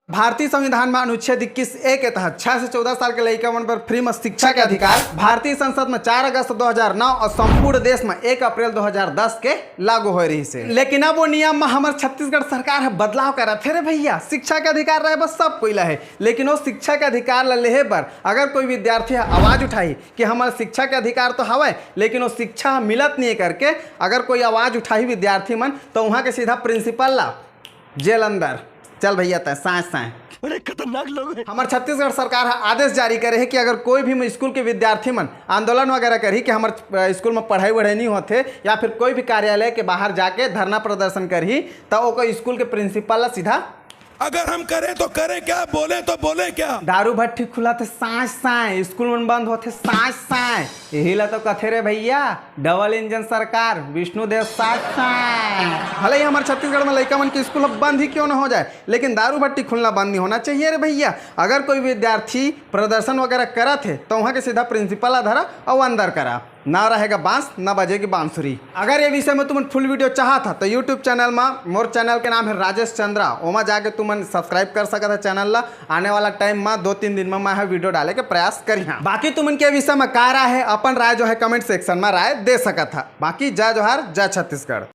भारतीय संविधान में अनुच्छेद 21(a) के तहत 6 से 14 साल के लड़का पर फ्री में शिक्षा के अधिकार भारतीय संसद में 4 अगस्त 2009 और संपूर्ण देश में 1 अप्रैल 2010 के लागू हो रही से। लेकिन अब वो नियम में हमारे छत्तीसगढ़ सरकार है बदलाव करा थे रे भैया। शिक्षा के अधिकार रहे बस सब कोई है, लेकिन वो शिक्षा के अधिकार लेहे पर अगर कोई विद्यार्थी आवाज उठाई कि हमारे शिक्षा के अधिकार तो हवा, लेकिन वो शिक्षा मिलत नहीं करके अगर कोई आवाज उठाई विद्यार्थी मन तो वहाँ के सीधा प्रिंसिपल ला जेल अंदर चल भैया तय साँस बड़े खतरनाक लोग हैं। हमारे छत्तीसगढ़ सरकार आदेश जारी करे है कि अगर कोई भी स्कूल के विद्यार्थी मन आंदोलन वगैरह करी कि हमारे स्कूल में पढ़ाई वढ़ाई नहीं होते या फिर कोई भी कार्यालय के बाहर जाके धरना प्रदर्शन करी तो वो स्कूल के प्रिंसिपल सीधा अगर हम करें तो करें क्या, बोले तो बोले क्या। दारू भट्टी खुला थे साँझ साँझ, स्कूल में बंद होते साँझ साँझ, यही ला तो कथे रे भैया डबल इंजन सरकार विष्णुदेव साँझ साँझ। भले ही हमारे छत्तीसगढ़ में लड़का मन के स्कूल बंद ही क्यों ना हो जाए, लेकिन दारू भट्टी खुलना बंद नहीं होना चाहिए रे भैया। अगर कोई विद्यार्थी प्रदर्शन वगैरह करा थे तो वहाँ के सीधा प्रिंसिपल धरा और अंदर करा, ना रहेगा बांस ना बजेगी बांसुरी। अगर ये विषय में तुम फुल वीडियो चाहा था तो यूट्यूब चैनल में मोर चैनल के नाम है राजेश चंद्रा, ओमा जाके तुम सब्सक्राइब कर सकता है चैनल ला। आने वाला टाइम में 2-3 दिन में मैं वीडियो डाले के प्रयास करी। बाकी तुम के विषय में का राय है अपन राय जो है कमेंट सेक्शन में राय दे सकता था। बाकी जय जोहार जय छत्तीसगढ़।